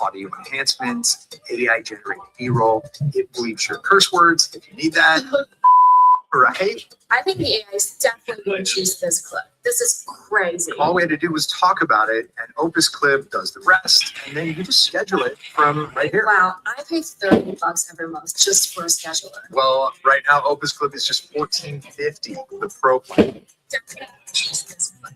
audio enhancements, AI generated B-roll. It bleeps your curse words if you need that. Right? I think the AI is definitely going to choose this clip. This is crazy. All we had to do was talk about it, and Opus Clip does the rest, and then you just schedule it from right here. Wow, I pay $30 every month just for a scheduler. Well, right now Opus Clip is just $14.50, the Pro plan. Definitely choose this clip.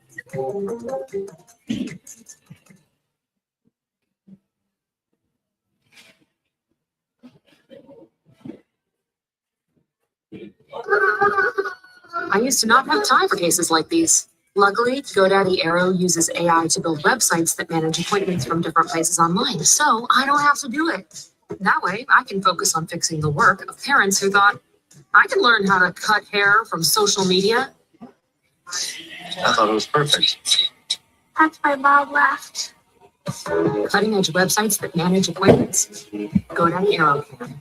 I used to not have time for cases like these. Luckily, GoDaddy Arrow uses AI to build websites that manage appointments from different places online, so I don't have to do it. That way, I can focus on fixing the work of parents who thought, I can learn how to cut hair from social media. I thought it was perfect. That's why Bob left. Cutting-edge websites that manage appointments. GoDaddy Arrow can.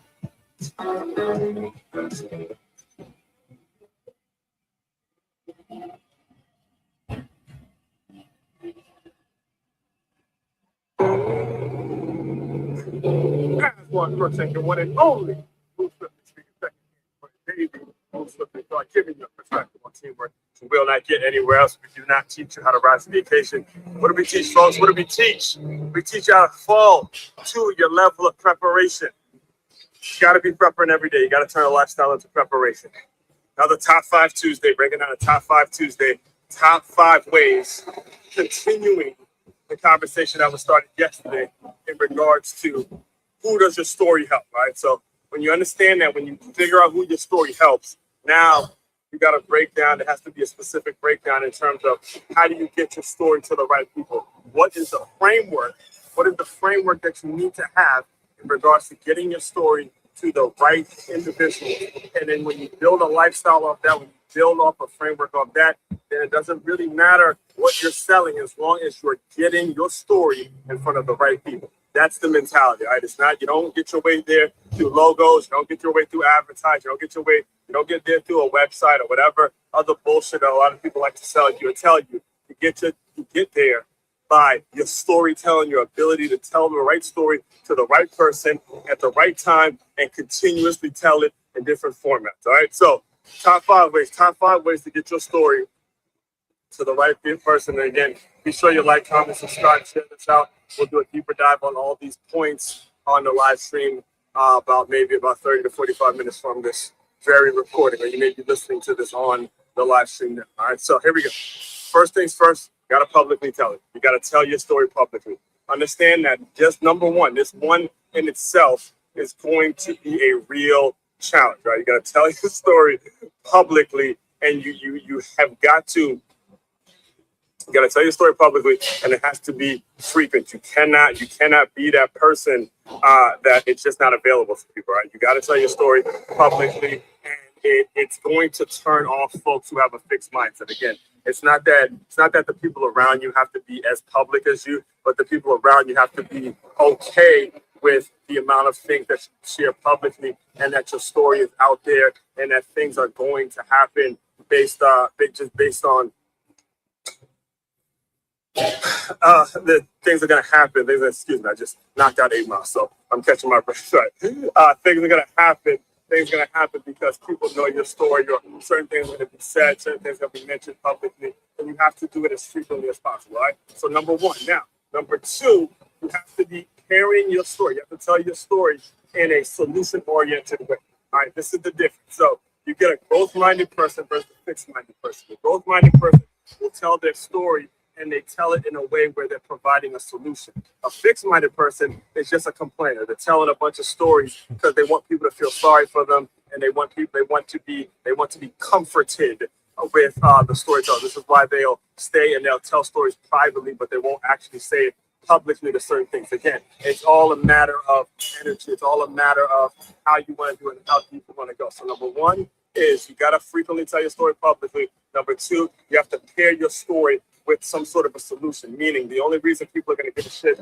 One person, the one and only. Who's speaking second for Davey? Who's start giving you a perspective on teamwork. You will not get anywhere else. We do not teach you how to rise to the occasion. What do we teach, folks? What do we teach? We teach you how to fall to your level of preparation. You got to be preparing every day. You got to turn a lifestyle into preparation. Now, the Top 5 Tuesday, breaking down the Top 5 Tuesday, top 5 ways, continuing the conversation that was started yesterday in regards to who does your story help, right? So when you understand that, when you figure out who your story helps, now you got to break down. There has to be a specific breakdown in terms of how do you get your story to the right people? What is the framework? What is the framework that you need to have in regards to getting your story to the right individual? And then when you build a lifestyle off that, when you build off a framework of that, then it doesn't really matter what you're selling as long as you're getting your story in front of the right people. That's the mentality, right? It's not, you don't get your way there through logos, you don't get your way through advertising, you don't get there through a website or whatever other bullshit that a lot of people like to sell you or tell you. You get there by your storytelling, your ability to tell the right story to the right person at the right time and continuously tell it in different formats. All right. So top five ways to get your story to the right person. And again, be sure you like, comment, subscribe, share this out. We'll do a deeper dive on all these points on the live stream about 30 to 45 minutes from this very recording, or you may be listening to this on the live stream now. All right, so here we go. First things first, you got to publicly tell it. You got to tell your story publicly. Understand that just number one, this one in itself is going to be a real challenge, right? You got to tell your story publicly, and you have got to. You got to tell your story publicly, and it has to be frequent. You cannot be that person that it's just not available for people, right? You got to tell your story publicly, and it's going to turn off folks who have a fixed mindset. Again, it's not that the people around you have to be as public as you, but the people around you have to be okay with the amount of things that you share publicly, and that your story is out there, and that things are going to happen based on. The things are going to happen. Excuse me, I just knocked out 8 miles, so I'm catching my breath. Right. Things are going to happen. Things are going to happen because people know your story. Certain things are going to be said. Certain things are going to be mentioned publicly, and you have to do it as frequently as possible. Right. So number one. Now, number two, you have to be carrying your story. You have to tell your story in a solution-oriented way. All right. This is the difference. So you get a growth-minded person versus a fixed-minded person. The growth-minded person will tell their story, and they tell it in a way where they're providing a solution. A fixed-minded person is just a complainer. They're telling a bunch of stories because they want people to feel sorry for them, and they want to be comforted with the storyteller. This is why they'll stay and they'll tell stories privately, but they won't actually say it publicly to certain things. Again, it's all a matter of energy. It's all a matter of how you want to do it and how deep you want to go. So number one is you got to frequently tell your story publicly. Number two, you have to pair your story with some sort of a solution, meaning the only reason people are going to give a shit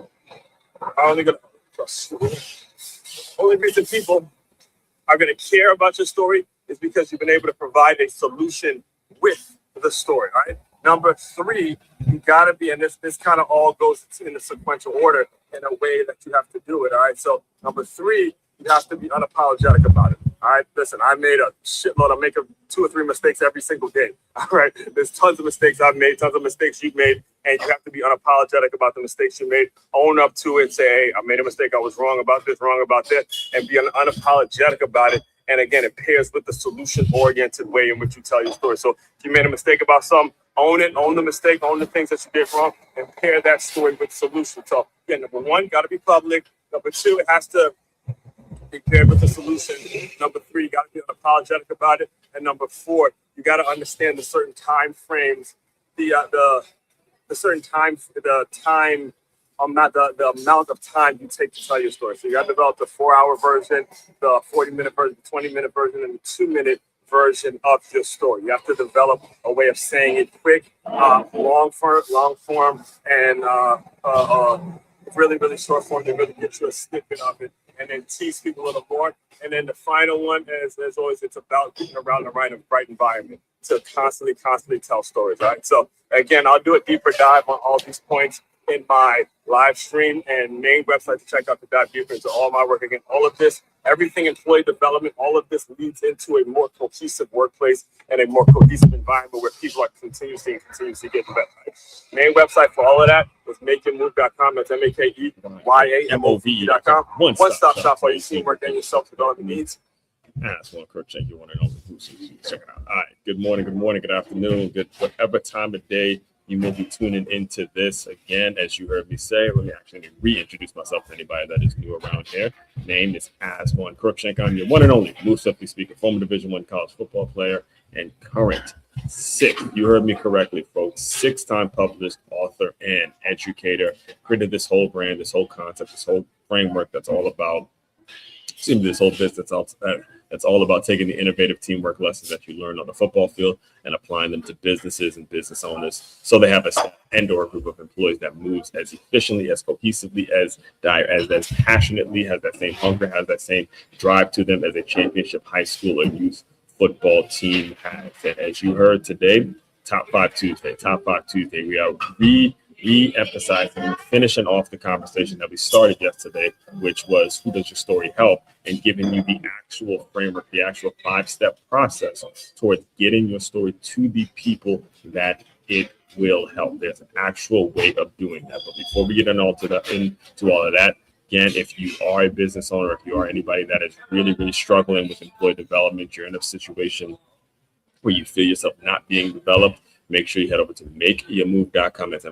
only reason people are going to care about your story is because you've been able to provide a solution with the story. All right. Number three, you got to be, and this kind of all goes in the sequential order. in a way that you have to do it. All right. So number 3, you have to be unapologetic about it. All right. Listen, I made a shitload. I make 2 or 3 mistakes every single day. All right. There's tons of mistakes I've made, tons of mistakes you've made, and you have to be unapologetic about the mistakes you made. Own up to it. Say, hey, I made a mistake. I was wrong about this, and be unapologetic about it. And again, it pairs with the solution-oriented way in which you tell your story. So if you made a mistake about something, own it, own the mistake, own the things that you did wrong, and pair that story with solution. So again, number 1, got to be public. Number 2, it has to be paired with the solution. Number 3, you got to be unapologetic about it. And number 4, you got to understand the certain time frames, the amount of time you take to tell your story. So you got to develop the 4-hour version, the 40-minute version, the 20-minute version, and the 2-minute version of your story. You have to develop a way of saying it quick, long form, and really, really short form to really get you a snippet of it, and then tease people a little more. And then the final one, as always, it's about getting around the right environment to constantly tell stories, right? So again, I'll do a deeper dive on all these points in my live stream and main website to check out to dive deeper into all my work. Again, all of this, everything employee development, all of this leads into a more cohesive workplace and a more cohesive environment where people are continuously getting better. Right? Main website for all of that is makeyourmove.com. That's MakeYamove.com. One-stop shop for your teamwork and your self-development needs. That's one Crookshank you want to know. Check it out. All right. Good morning, good afternoon, good whatever time of day you will be tuning into this. Again, as you heard me say, let me actually reintroduce myself to anybody that is new around here. Name is As1 Crookshank. I'm your one and only Blue Safety speaker, former Division I college football player, and current 6th, you heard me correctly, folks, 6-time published author and educator. Created this whole brand, this whole concept, this whole framework that's all about, this whole business that's all about taking the innovative teamwork lessons that you learn on the football field and applying them to businesses and business owners, so they have a staff and/or a group of employees that moves as efficiently, as cohesively, as passionately, has that same hunger, has that same drive to them as a championship high school or youth football team has. And as you heard today, Top 5 Tuesday, we are re-emphasizing, finishing off the conversation that we started yesterday, which was who does your story help, and giving you the actual framework, the actual 5-step process towards getting your story to the people that it will help. There's an actual way of doing that. But before we get into all of that, again, if you are a business owner, if you are anybody that is really, really struggling with employee development, you're in a situation where you feel yourself not being developed, make sure you head over to makeyourmove.com. That's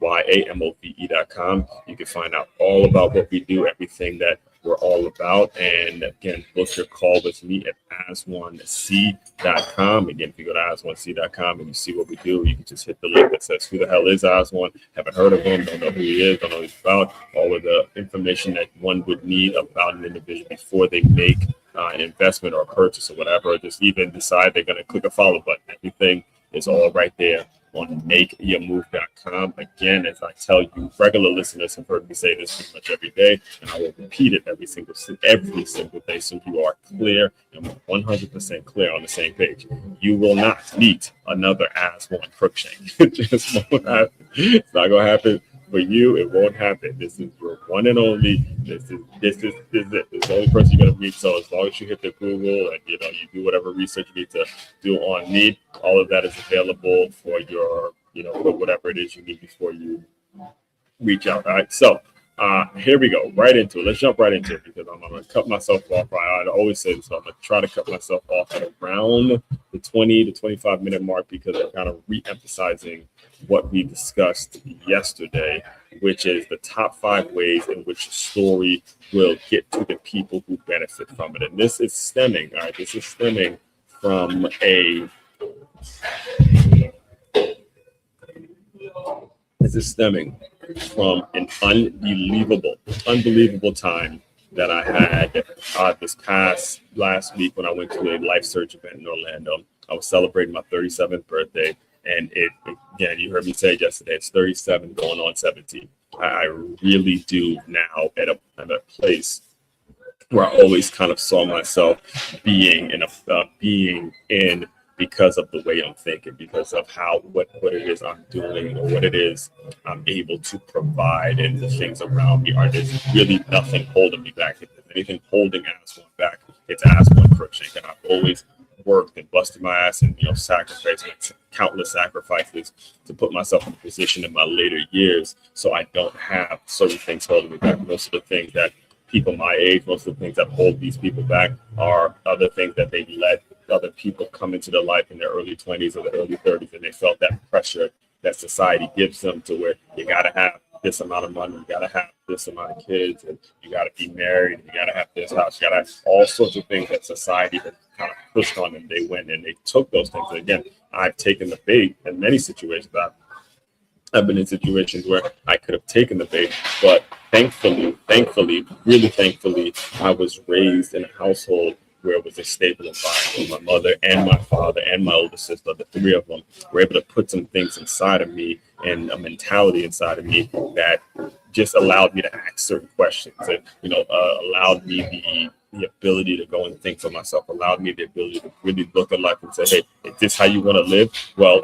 MakeYamove.com. You can find out all about what we do, everything that we're all about. And again, book your call with me at as1c.com. Again, if you go to as1c.com and you see what we do, you can just hit the link that says, who the hell is As1? Haven't heard of him, don't know who he is, don't know what he's about. All of the information that one would need about an individual before they make an investment or a purchase or whatever, or just even decide they're going to click a follow button. Everything is all right there on makeyourmove.com. Again, as I tell you, regular listeners have heard me say this pretty much every day, and I will repeat it every single day, so you are clear and 100% clear on the same page. You will not meet another As1 Crookshank. It just won't happen. It's not going to happen for you. It won't happen. This is your one and only. This is it. This is the only person you're gonna meet. So as long as you hit the Google and you do whatever research you need to do on me, all of that is available for your, for whatever it is you need before you reach out. All right. So here we go. Right into it. Let's jump right into it, because I'm gonna cut myself off. I always say this, so I'm gonna try to cut myself off at around the 20 to 25 minute mark, because I'm kind of re-emphasizing what we discussed yesterday, which is the top 5 ways in which a story will get to the people who benefit from it. And this is stemming from an unbelievable time that I had last week when I went to a Life Search event in Orlando. I was celebrating my 37th birthday, and again, you heard me say yesterday, it's 37 going on 17. I really do now at a place where I always kind of saw myself being in because of the way I'm thinking, because of what it is I'm doing, or what it is I'm able to provide, and the things around me are there's really nothing holding me back. If there's anything holding ass one back, it's ass one Crookshank. And I've always worked and busted my ass and sacrificed countless sacrifices to put myself in a position in my later years so I don't have certain things holding me back. Most of the things that people my age, most of the things that hold these people back are other things that they let other people come into their life in their early 20s or the early 30s, and they felt that pressure that society gives them to where you got to have this amount of money, you got to have this amount of kids, and you got to be married, and you got to have this house, you got to have all sorts of things that society has kind of pushed on them. They went and they took those things. And again, I've taken the bait in many situations. I've been in situations where I could have taken the bait, but thankfully, really thankfully, I was raised in a household where it was a stable environment. My mother and my father and my older sister, the three of them, were able to put some things inside of me and a mentality inside of me that just allowed me to ask certain questions, and allowed me the ability to go and think for myself, allowed me the ability to really look at life and say, hey, is this how you want to live? Well,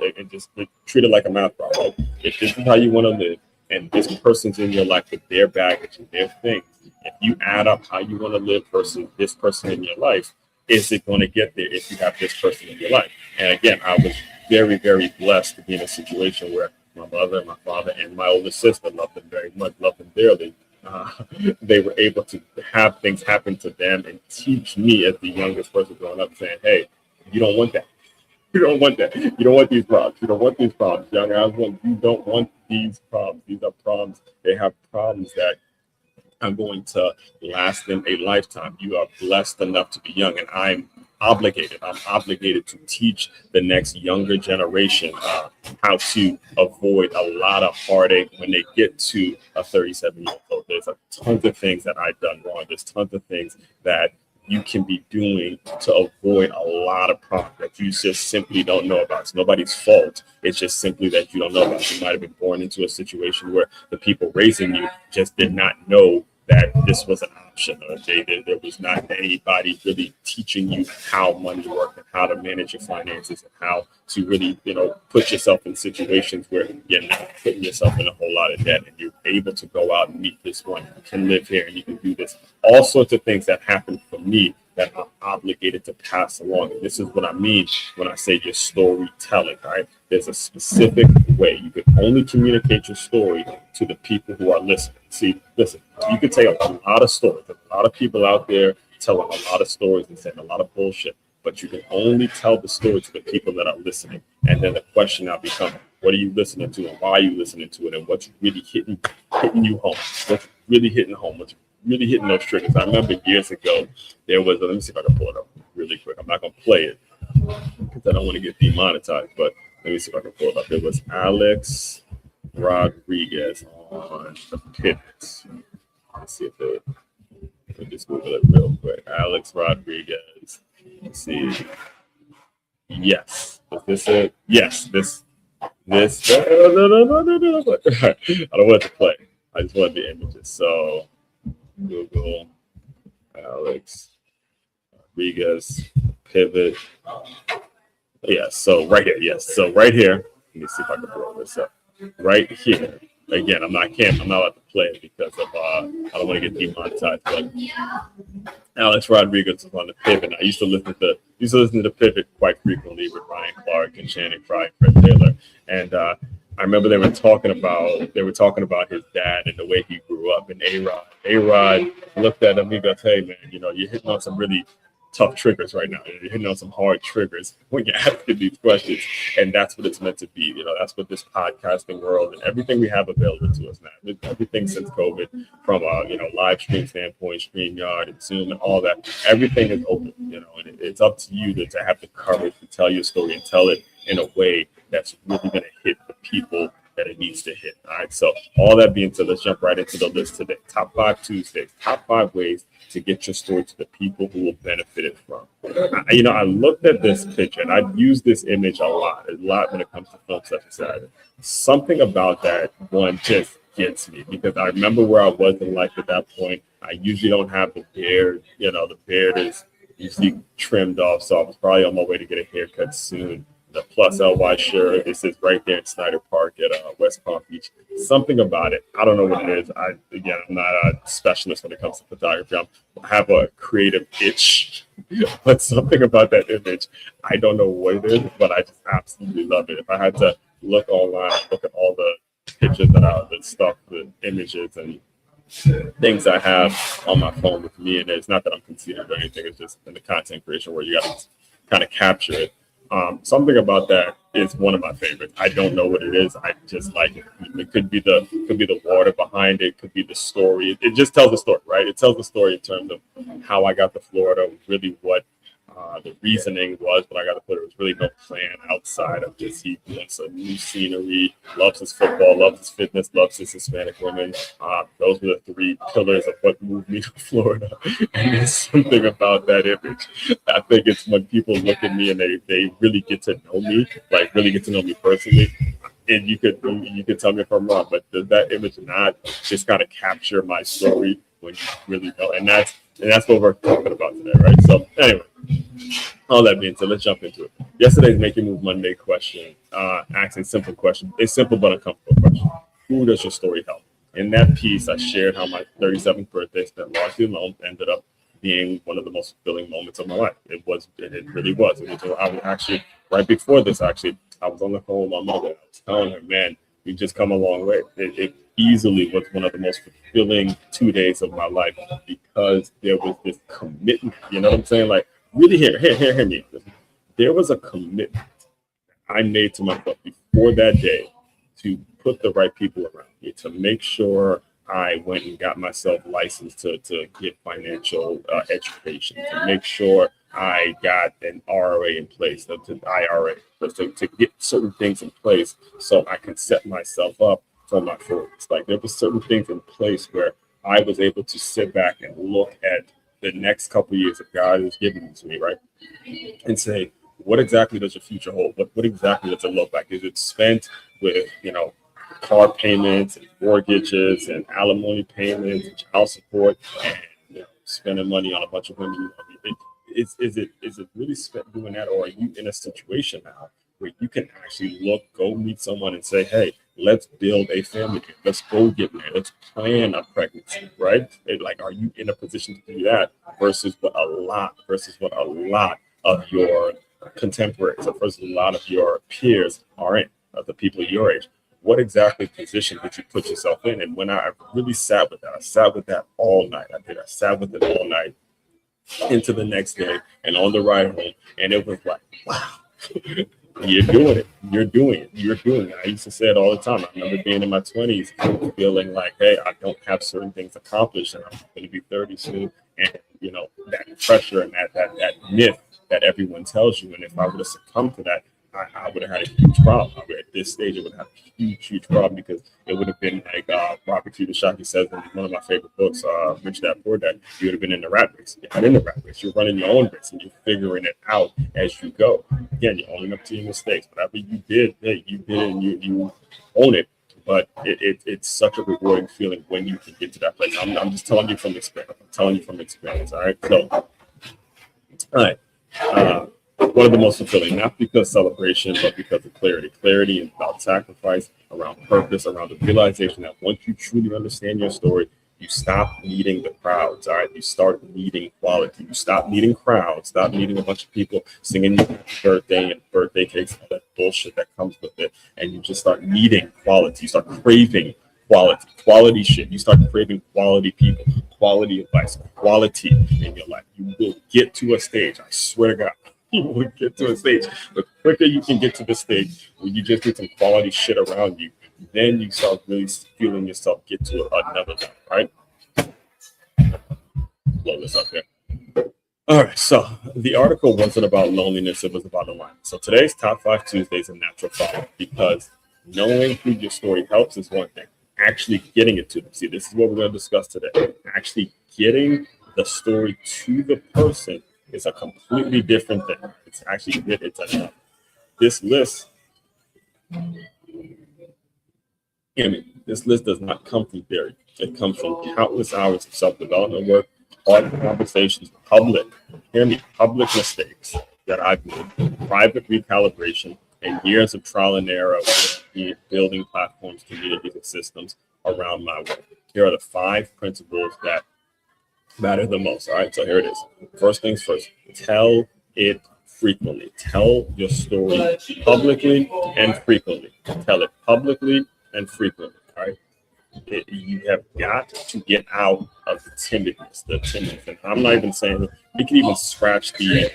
treat it like a math problem. Right? If this is how you want to live, and this person's in your life with their baggage and their things, if you add up how you want to live versus this person in your life, is it going to get there if you have this person in your life? And again, I was very, very blessed to be in a situation where my mother, my father, and my older sister loved them very much, loved them dearly. They were able to have things happen to them and teach me as the youngest person growing up, saying, hey, you don't want that. You don't want that. You don't want these problems. You don't want these problems. Young Aslan, you don't want these problems. These are problems. They have problems that are going to last them a lifetime. You are blessed enough to be young, and I'm obligated to teach the next younger generation how to avoid a lot of heartache when they get to a 37-year-old. There's a tons of things that I've done wrong. There's tons of things that you can be doing to avoid a lot of problems that you just simply don't know about. It's nobody's fault. It's just simply that you don't know about. You might have been born into a situation where the people raising you just did not know that this was an option, or there was not anybody really teaching you how money worked and how to manage your finances and how to really, put yourself in situations where you're not putting yourself in a whole lot of debt, and you're able to go out and meet this one. You can live here and you can do this. All sorts of things that happened for me that I'm obligated to pass along. And this is what I mean when I say your storytelling, right? There's a specific way. You can only communicate your story to the people who are listening. See, listen, you can tell a lot of stories. There's a lot of people out there telling a lot of stories and saying a lot of bullshit, but you can only tell the story to the people that are listening. And then the question now becomes, what are you listening to, and why are you listening to it, and what's really hitting you home? What's really hitting home? What's really hitting those triggers? I remember years ago, there was, let me see if I can pull it up really quick. I'm not going to play it because I don't want to get demonetized, but let me see if I can pull it up. It was Alex Rodriguez on the Pivots. Let's see if let me just Google it real quick. Alex Rodriguez. Let's see. Yes. Is this it? Yes. This. No. I don't want it to play. I just want the images. So Google Alex Rodriguez pivot. Yeah, so right here. Yes. So right here. Let me see if I can pull this up. Right here. Again, I'm not allowed to play it because of I don't want to get demonetized. But Alex Rodriguez was on the Pivot. I used to listen to the Pivot quite frequently with Ryan Clark and Shannon Fry and Fred Taylor. And I remember they were talking about his dad and the way he grew up. And A-Rod looked at him. He goes, "Hey man, you're hitting on some really tough triggers right now. You're hitting on some hard triggers when you're asking these questions." And that's what it's meant to be. That's what this podcasting world and everything we have available to us now. Everything since COVID, from live stream standpoint, StreamYard and Zoom and all that, everything is open, and it's up to you to have the courage to tell your story and tell it in a way that's really going to hit the people that it needs to hit. All right. So all that being said, let's jump right into the list today. Top 5 Tuesdays, top 5 ways to get your story to the people who will benefit it from. I looked at this picture and I've used this image a lot when it comes to film such as that. Something about that one just gets me because I remember where I was in life at that point. I usually don't have the beard. The beard is, usually trimmed off, so I was probably on my way to get a haircut soon. The plus LY shirt, this is right there in Snyder Park at West Palm Beach. Something about it, I don't know what it is. I'm not a specialist when it comes to photography. I have a creative itch, but something about that image, I don't know what it is, but I just absolutely love it. If I had to look online, look at all the pictures the images and things I have on my phone with me, and it's not that I'm conceited or anything. It's just in the content creation where you got to kind of capture it. Something about that is one of my favorites. I don't know what it is. I just like it. It could be the water behind it. Could be the story. It just tells the story, right? It tells the story in terms of how I got to Florida, really what the reasoning was when I got to Florida. There was really no plan outside of just he wants a new scenery, loves his football, loves his fitness, loves his Hispanic women. Those were the three pillars of what moved me to Florida. And there's something about that image. I think it's when people look at me and they really get to know me, like really get to know me personally. And you could tell me if I'm wrong, but does that image not just kind of capture my story when you really know? And that's what we're talking about today, right? So anyway, all that being said, let's jump into it. Yesterday's Make Your Move Monday question, asking simple question. It's simple but uncomfortable question. Who does your story help? In that piece, I shared how my 37th birthday spent largely alone ended up being one of the most fulfilling moments of my life. It really was. I was actually, right before this, I was on the phone with my mother. I was telling her, man, we've just come a long way. It easily was one of the most fulfilling 2 days of my life because there was this commitment. You know what I'm saying? Like, really, hear me. There was a commitment I made to myself before that day to put the right people around me, to make sure I went and got myself licensed to get financial education, to make sure I got an RRA in place, to IRA, to get certain things in place so I can set myself up for my 40s. Like there were certain things in place where I was able to sit back and look at the next couple of years that God has given to me, right? And say, what exactly does your future hold? What exactly does it look like? Is it spent with, car payments and mortgages and alimony payments and child support and spending money on a bunch of women? Is it really spent doing that, or are you in a situation now where you can actually go meet someone and say, hey, let's build a family here. Let's go get married. Let's plan a pregnancy, right? Are you in a position to do that versus what a lot of your contemporaries, or versus a lot of your peers are in, of the people your age? What exactly position did you put yourself in? And when I really sat with that all night. I sat with it all night into the next day and on the ride home. And it was like, wow, you're doing it. I used to say it all the time. I remember being in my 20s feeling like, hey, I don't have certain things accomplished and I'm going to be 30 soon. And, that pressure and that myth that everyone tells you. And if I would have succumbed to that, I would have had a huge problem. At this stage, it would have a huge problem because it would have been like Robert Kiyosaki says in one of my favorite books, Rich Dad Poor Dad, you would have been in the rat race. You're not in the rat race. You're running your own race and you're figuring it out as you go. Again, you're owning up to your mistakes. Whatever you did, hey, you did and you own it. But it's such a rewarding feeling when you can get to that place. I'm just telling you from experience. All right. So, all right. One of the most fulfilling, not because celebration, but because of clarity. Clarity is about sacrifice, around purpose, around the realization that once you truly understand your story, you stop needing the crowds. All right. You start needing quality. You stop needing crowds. Stop needing a bunch of people singing your happy birthday and birthday cakes, all that bullshit that comes with it. And you just start needing quality. You start craving quality shit. You start craving quality people, quality advice, quality in your life. You will get to a stage. I swear to God, you will get to a stage. The quicker you can get to the stage where you just get some quality shit around you, then you start really feeling yourself get to another level, right? Blow this up here. All right, so the article wasn't about loneliness, it was about alignment. So today's Top 5 Tuesday is a natural follow because knowing who your story helps is one thing. Actually getting it to them. See, this is what we're going to discuss today. Actually getting the story to the person is a completely different thing. It's actually another. This list, this list does not come from theory. It comes from countless hours of self-development work, hard conversations, public, hear me, public mistakes that I've made, private recalibration, and years of trial and error with building platforms, communities, and systems around my work. Here are the 5 principles that matter the most. All right, so here it is. First things first, tell it frequently. Tell your story publicly and frequently. Tell it publicly and frequently. All right. You have got to get out of the timidness, And I'm not even saying we can even scratch the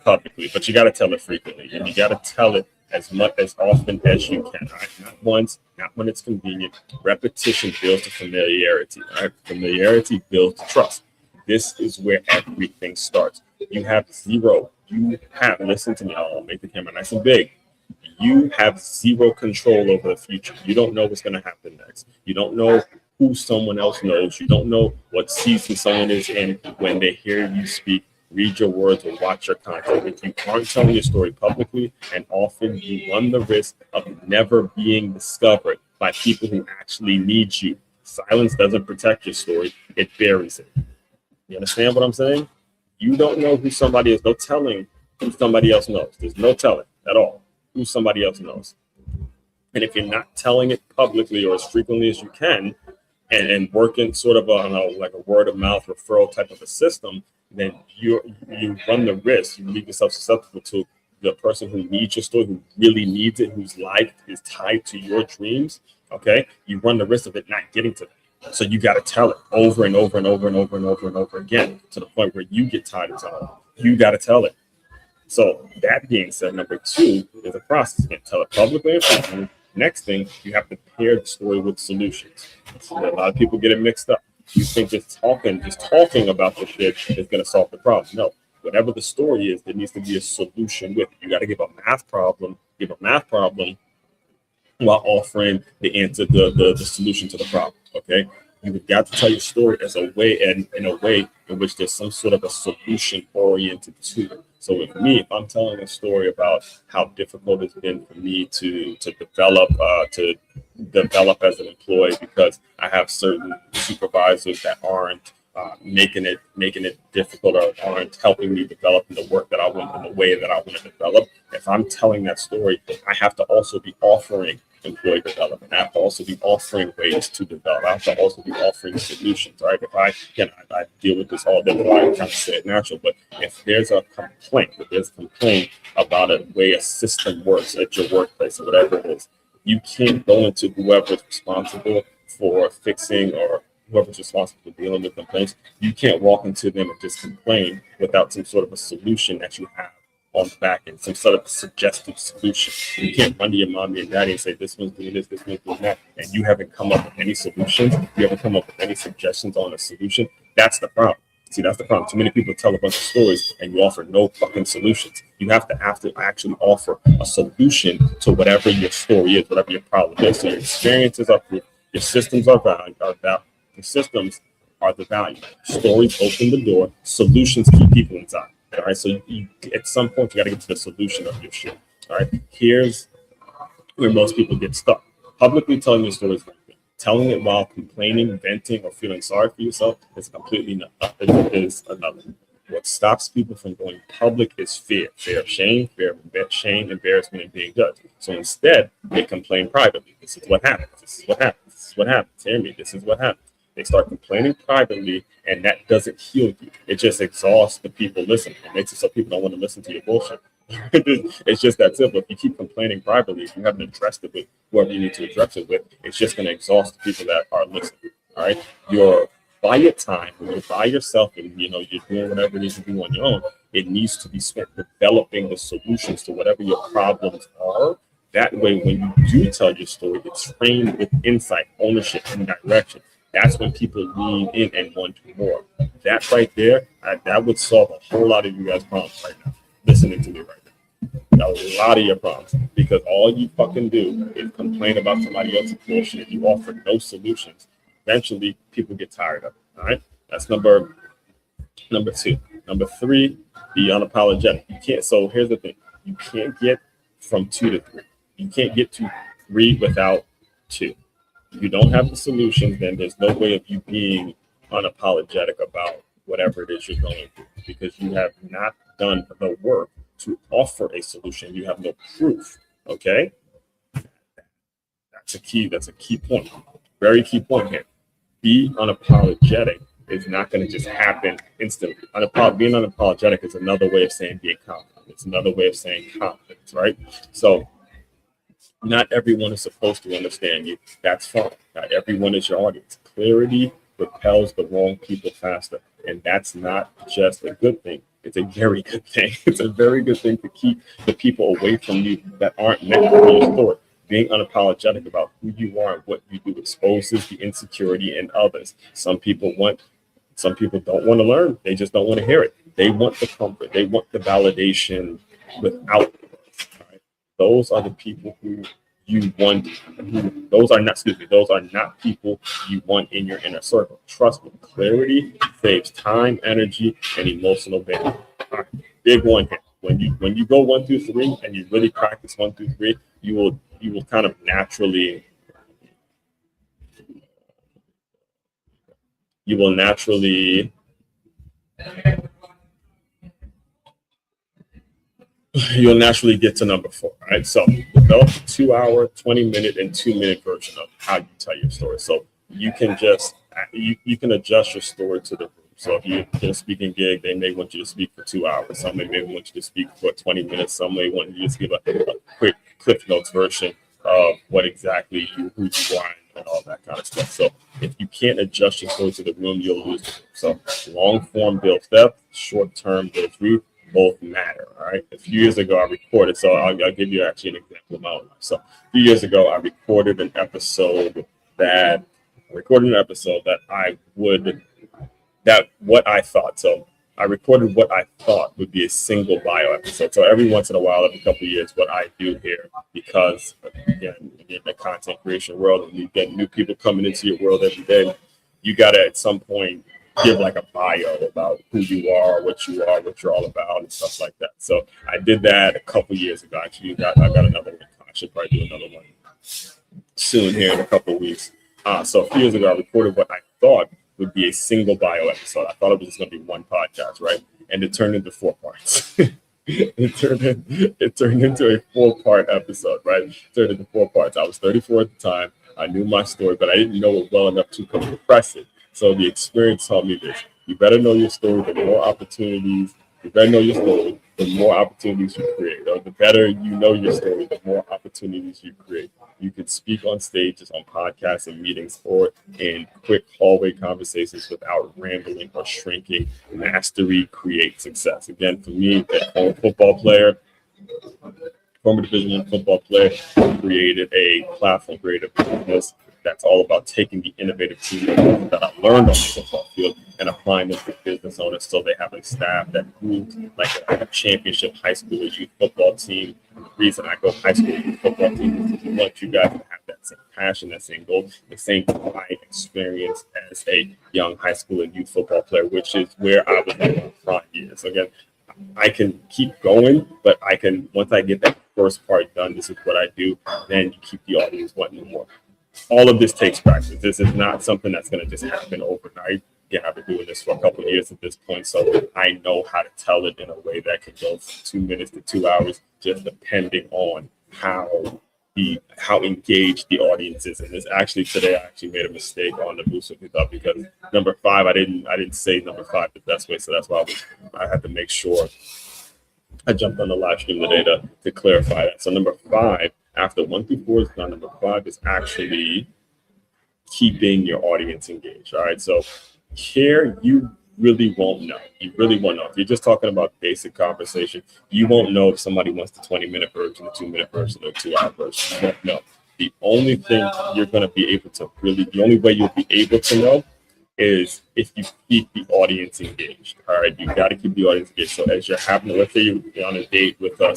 publicly, but you got to tell it frequently, and you got to tell it as often as you can. All right? Not once, not when it's convenient. Repetition builds the familiarity. All right? Familiarity builds trust. This is where everything starts. You have listen to me, I'll make the camera nice and big. You have zero control over the future. You don't know what's going to happen next. You don't know who someone else knows. You don't know what season someone is in when they hear you speak, read your words, or watch your content. If you aren't telling your story publicly and often, you run the risk of never being discovered by people who actually need you. Silence doesn't protect your story. It buries it. You understand what I'm saying? You don't know who somebody is. No telling who somebody else knows. There's no telling at all who somebody else knows. And if you're not telling it publicly or as frequently as you can, and working sort of like a word of mouth referral type of a system, then you run the risk. You leave yourself susceptible to the person who needs your story, who really needs it, whose life is tied to your dreams. Okay, you run the risk of it not getting to them. So you got to tell it over and over and over and over and over and over again, to the point where you get tired of telling it. You got to tell it. So that being said, number 2 is a process. You can tell it publicly and frequently. Next thing, you have to pair the story with solutions. So a lot of people get it mixed up. You think just talking about the shit is going to solve the problem. No, whatever the story is, there needs to be a solution with it. You got to give a math problem while offering the answer, the solution to the problem. Okay, you've got to tell your story as a way, and in a way in which there's some sort of a solution oriented to it. So with me, if I'm telling a story about how difficult it's been for me to develop as an employee, because I have certain supervisors that aren't making it difficult, or aren't helping me develop in the work that I want, in the way that I want to develop. If I'm telling that story, I have to also be offering employee development. I have to also be offering ways to develop. I have to also be offering solutions, right? If I deal with this all day, but I kind of say it natural. But if there's a complaint about a way a system works at your workplace or whatever it is, you can't go into whoever's responsible for fixing, or whoever's responsible for dealing with complaints. You can't walk into them and just complain without some sort of a solution that you have on the back end, some sort of suggestive solution. You can't run to your mommy and daddy and say, this one's doing this one's doing that, and you haven't come up with any solutions. You haven't come up with any suggestions on a solution. That's the problem. See, that's the problem. Too many people tell a bunch of stories and you offer no fucking solutions. You have to actually offer a solution to whatever your story is, whatever your problem is. So your experiences are proof. Your systems are value. The systems are the value. Stories open the door. Solutions keep people inside. All right. So you, at some point, you got to get to the solution of your shit. All right. Here's where most people get stuck. Publicly telling your story is one thing. Telling it while complaining, venting, or feeling sorry for yourself is completely another. What stops people from going public is fear. Fear of shame, embarrassment, and being judged. So instead, they complain privately. This is what happens. This is what happens. This is what happens. Hear me. This is what happens. They start complaining privately, and that doesn't heal you. It just exhausts the people listening. It makes it so people don't want to listen to your bullshit. It's just that simple. If you keep complaining privately, if you haven't addressed it with whoever you need to address it with, it's just going to exhaust the people that are listening. All right. Your quiet time, when you're by yourself and you're doing whatever it is you do on your own, it needs to be spent developing the solutions to whatever your problems are. That way, when you do tell your story, it's framed with insight, ownership, and direction. That's when people lean in and want more. That right there, that would solve a whole lot of you guys' problems right now. Listening to me right now. A lot of your problems. Because all you fucking do is complain about somebody else's bullshit. You offer no solutions. Eventually, people get tired of it. All right? That's number 2. Number 3, be unapologetic. You can't. So here's the thing. You can't get from 2 to 3. You can't get to 3 without 2. If you don't have the solutions, then there's no way of you being unapologetic about whatever it is you're going through, because you have not done the work to offer a solution. You have no proof. Okay, that's a key point. Very key point here. Be unapologetic is not going to just happen instantly. Being unapologetic is another way of saying being confident. It's another way of saying confidence, right? So not everyone is supposed to understand you. That's fine. Not everyone is your audience. Clarity repels the wrong people faster. And that's not just a good thing. It's a very good thing. It's a very good thing to keep the people away from you that aren't meant for your story. Being unapologetic about who you are and what you do exposes the insecurity in others. Some people don't want to learn. They just don't want to hear it. They want the comfort. They want the validation without the words. Right? Those are the people who you want. Those are not people you want in your inner circle. Trust me. Clarity saves time, energy, and emotional bandwidth. All right, big one here. When you go 1 through 3 and you really practice 1 through 3, you will kind of naturally you'll naturally get to number 4. All right. So develop a 2-hour, 20-minute, and 2-minute version of how you tell your story. So you can just you can adjust your story to the room. So if you're in a speaking gig, they may want you to speak for 2 hours. Some may want you to speak for 20 minutes. Some may want you to give a quick Cliff Notes version of what exactly who you are and all that kind of stuff. So if you can't adjust your story to the room, you'll lose it. So long form builds depth, short term builds root. Both matter. All right. A few years ago, I recorded. So I'll give you actually an example of my own life. So a few years ago, I recorded an episode that what I thought. So I recorded what I thought would be a single bio episode. So every once in a while, every couple of years, what I do here, because again, in the content creation world, and you get new people coming into your world every day, you got to at some point give like a bio about who you are, what you're all about, and stuff like that. So I did that a couple years ago. Actually, I got another one. I should probably do another one soon here in a couple of weeks. So a few years ago, I recorded what I thought would be a single bio episode. I thought it was just going to be one podcast, right? And it turned into 4 parts. It turned into a 4-part episode, right? It turned into 4 parts. I was 34 at the time. I knew my story, but I didn't know it well enough to compress it. So the experience taught me this. You better know your story, the more opportunities you create. Or the better you know your story, the more opportunities you create. You could speak on stages, on podcasts and meetings, or in quick hallway conversations without rambling or shrinking. Mastery creates success. Again, for me, a football player, former Division I football player, created a platform, created a business that's all about taking the innovative tools that I learned on the football field and applying them to business owners so they have a staff that moves like a championship high school youth football team. And the reason I go high school youth football team is because I want you guys to have that same passion, that same goal, the same I experienced as a young high school and youth football player, which is where I was in my prime years. So again, I can keep going, but once I get that first part done, this is what I do, then you keep the audience wanting more. All of this takes practice. This is not something that's going to just happen overnight. Yeah, I've been doing this for a couple of years at this point, so I know how to tell it in a way that can go from 2 minutes to 2 hours, just depending on how engaged the audience is. And this today I made a mistake on the boost with up because number 5, I didn't say number 5 the best way, so that's why I had to make sure I jumped on the live stream today to clarify that. So number 5. After 1 through 4 is done, number 5 is actually keeping your audience engaged. All right. So here you really won't know. You really won't know. If you're just talking about basic conversation, you won't know if somebody wants the 20-minute version, the 2-minute version, or 2-hour version. You won't know. The only thing you're going to be able to the only way you'll be able to know is if you keep the audience engaged. All right, you got to keep the audience engaged. So as you're having, let's say you're on a date with a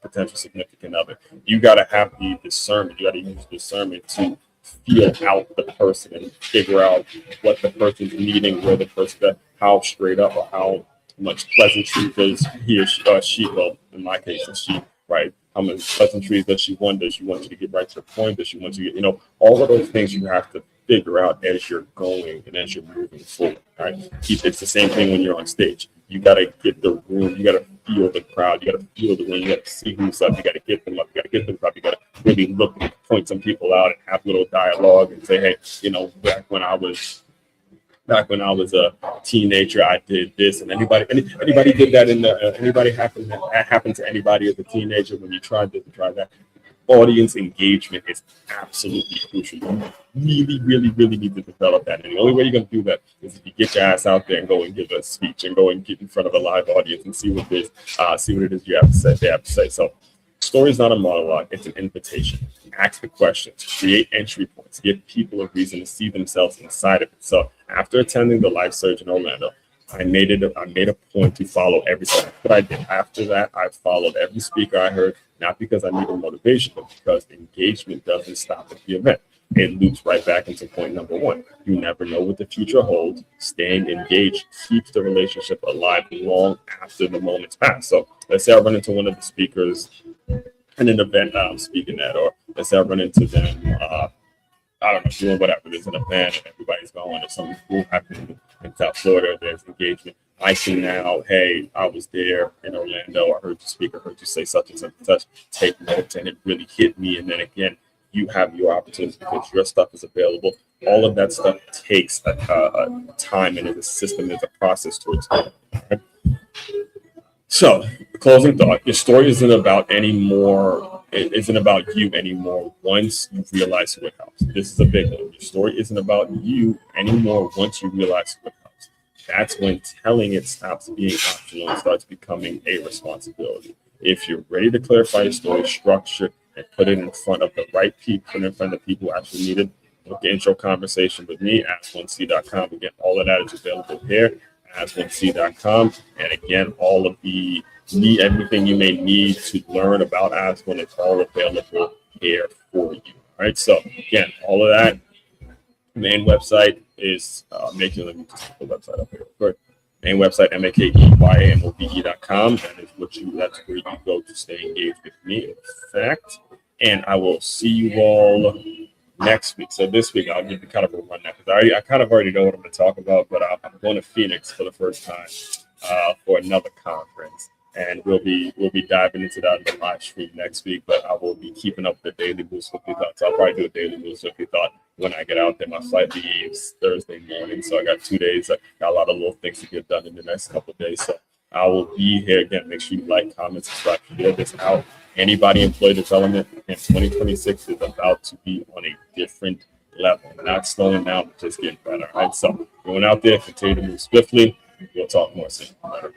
potential significant other, you got to have the discernment. You got to use discernment to feel out the person and figure out what the person's needing, where the person, how straight up or how much pleasantry does he or she, well, in my case, it's she, right? How many pleasantries does she want? Does she want you to get right to the point? Does she want you to get, all of those things you have to figure out as you're going and as you're moving forward, right? It's the same thing when you're on stage. You got to get the room, you got to feel the crowd, you got to feel the room, you got to see who's up, you got to get them up, you got to get them up, you got to really look and point some people out and have a little dialogue and say, hey, back when I was a teenager, I did this, and anybody did that that happened to anybody as a teenager when you tried this and tried that. Audience engagement is absolutely crucial. You really, really, really need to develop that. And the only way you're going to do that is if you get your ass out there and go and give a speech and go and get in front of a live audience and see what it is you have to say. They have to say. So, story is not a monologue; it's an invitation. Ask the questions, create entry points, give people a reason to see themselves inside of it. So, after attending the Life Surge in Orlando, I made a point to follow every step that I did. After that, I followed every speaker I heard, not because I needed motivation, but because engagement doesn't stop at the event. It loops right back into point number one. You never know what the future holds. Staying engaged keeps the relationship alive long after the moment's passed. So let's say I run into one of the speakers in an event that I'm speaking at, or let's say I run into them, I don't know, doing whatever. There's an event and everybody's going, or something cool happening in South Florida, there's engagement. I can now, hey, I was there in Orlando, I heard you speak, I heard you say such and such and such, take notes, and it really hit me. And then again, you have your opportunity because your stuff is available. All of that stuff takes a time, and there's a system, there's a process towards it. Right? So, closing thought, your story isn't about it isn't about you anymore once you realize who it helps. This is a big one. Your story isn't about you anymore once you realize who it helps. That's when telling it stops being optional and starts becoming a responsibility. If you're ready to clarify your story, structure, and put it in front of the right people, put it in front of the people who actually need it, book the intro conversation with me, ask1c.com. Again, all of that is available here, ask1c.com. And again, everything you may need to learn about Ask1 is all available here for you. All right. So again, all of that main website is let me just put the website up here. Good. Main website, makeyamobe.com. That's where you go to stay engaged with me, in fact. And I will see you all next week. So this week I'll give you kind of a rundown because I kind of already know what I'm going to talk about, but I'm going to Phoenix for the first time for another conference. And we'll be diving into that in the live stream next week. But I will be keeping up the daily boost with your thoughts. I'll probably do a daily boost with your thought when I get out there. My flight leaves Thursday morning, so I got 2 days. I got a lot of little things to get done in the next couple of days. So I will be here again. Make sure you like, comment, subscribe, share this out. Anybody employee development in 2026 is about to be on a different level. Not slowing down, but just getting better. All right. So going out there, continue to move swiftly. We'll talk more soon. Later.